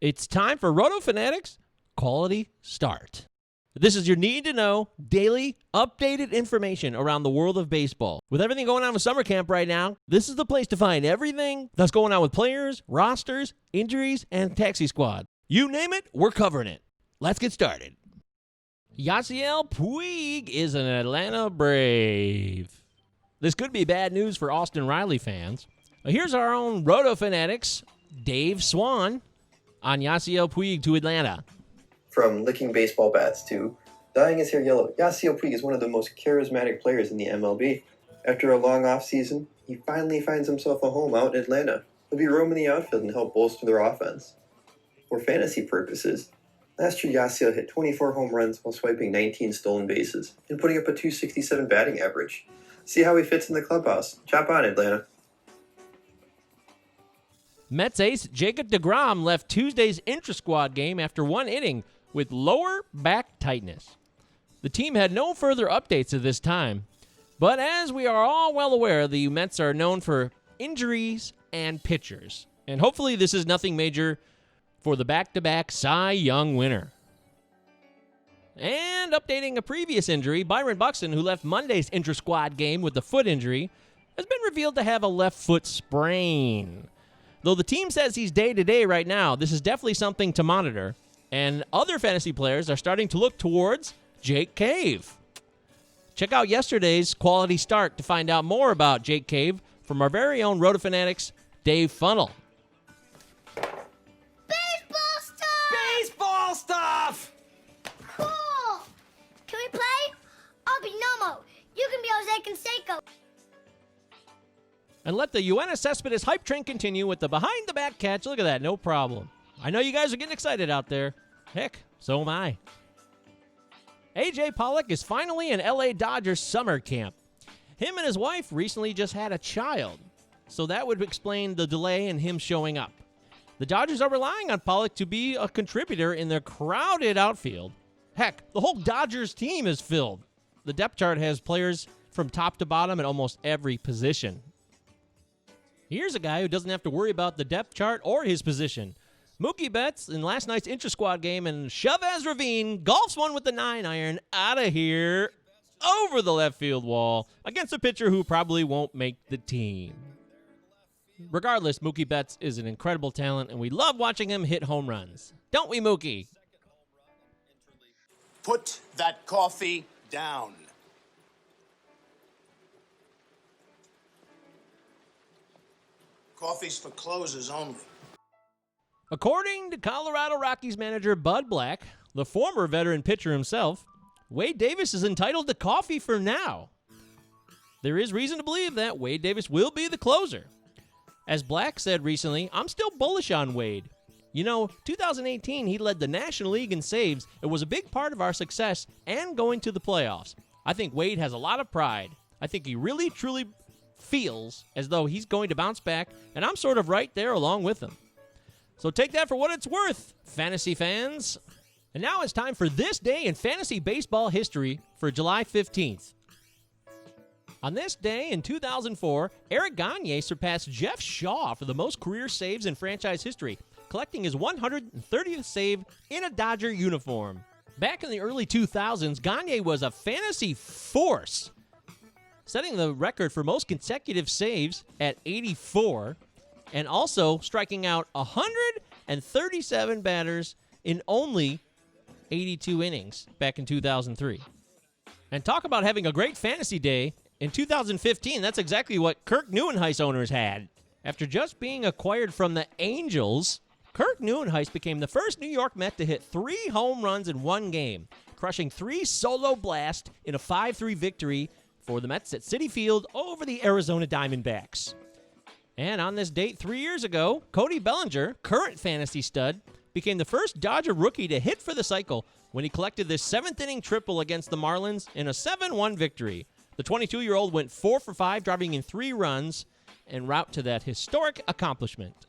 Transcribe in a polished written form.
It's time for Roto Fanatics Quality Start. This is your need-to-know, daily, updated information around the world of baseball. With everything going on with summer camp right now, this is the place to find everything that's going on with players, rosters, injuries, and taxi squad. You name it, we're covering it. Let's get started. Yasiel Puig is an Atlanta Brave. This could be bad news for Austin Riley fans. Here's our own Roto Fanatics, Dave Swan, on Yasiel Puig to Atlanta. From licking baseball bats to dyeing his hair yellow, Yasiel Puig is one of the most charismatic players in the MLB. After a long offseason, he finally finds himself a home out in Atlanta. He'll be roaming the outfield and help bolster their offense. For fantasy purposes, last year Yasiel hit 24 home runs while swiping 19 stolen bases and putting up a .267 batting average. See how he fits in the clubhouse. Chop on, Atlanta. Mets ace Jacob deGrom left Tuesday's intra-squad game after one inning with lower back tightness. The team had no further updates at this time, but as we are all well aware, the Mets are known for injuries and pitchers, and hopefully this is nothing major for the back-to-back Cy Young winner. And updating a previous injury, Byron Buxton, who left Monday's intra-squad game with a foot injury, has been revealed to have a left foot sprain. Though the team says he's day-to-day right now, this is definitely something to monitor. And other fantasy players are starting to look towards Jake Cave. Check out yesterday's Quality Start to find out more about Jake Cave from our very own Roto Fanatics, Dave Funnell. Baseball stuff! Baseball stuff! Cool! Can we play? I'll be Nomo. You can be Jose Canseco. And let the Yoenis Cespedes hype train continue with the behind-the-back catch. Look at that, no problem. I know you guys are getting excited out there. Heck, so am I. AJ Pollock is finally in LA Dodgers summer camp. Him and his wife recently just had a child, so that would explain the delay in him showing up. The Dodgers are relying on Pollock to be a contributor in their crowded outfield. Heck, the whole Dodgers team is filled. The depth chart has players from top to bottom at almost every position. Here's a guy who doesn't have to worry about the depth chart or his position. Mookie Betts in last night's intra-squad game, and Chavez Ravine golfs one with the 9-iron out of here over the left field wall against a pitcher who probably won't make the team. Regardless, Mookie Betts is an incredible talent, and we love watching him hit home runs. Don't we, Mookie? Put that coffee down. Coffee's for closers only. According to Colorado Rockies manager Bud Black, the former veteran pitcher himself, Wade Davis is entitled to coffee for now. There is reason to believe that Wade Davis will be the closer. As Black said recently, I'm still bullish on Wade. You know, 2018, he led the National League in saves. It was a big part of our success and going to the playoffs. I think Wade has a lot of pride. I think he really, truly feels as though he's going to bounce back, and I'm sort of right there along with him. So take that for what it's worth, fantasy fans. And now it's time for this day in fantasy baseball history for July 15th. On this day in 2004, Eric Gagne surpassed Jeff Shaw for the most career saves in franchise history, collecting his 130th save in a Dodger uniform. Back in the early 2000s, Gagne was a fantasy force, setting the record for most consecutive saves at 84, and also striking out 137 batters in only 82 innings back in 2003. And talk about having a great fantasy day. In 2015, that's exactly what Kirk Neuenhuis owners had. After just being acquired from the Angels, Kirk Neuenhuis became the first New York Met to hit 3 home runs in one game, crushing 3 solo blasts in a 5-3 victory for the Mets at Citi Field over the Arizona Diamondbacks. And on this date 3 years ago, Cody Bellinger, current fantasy stud, became the first Dodger rookie to hit for the cycle when he collected this 7th-inning triple against the Marlins in a 7-1 victory. The 22-year-old went 4 for 5, driving in 3 runs en route to that historic accomplishment.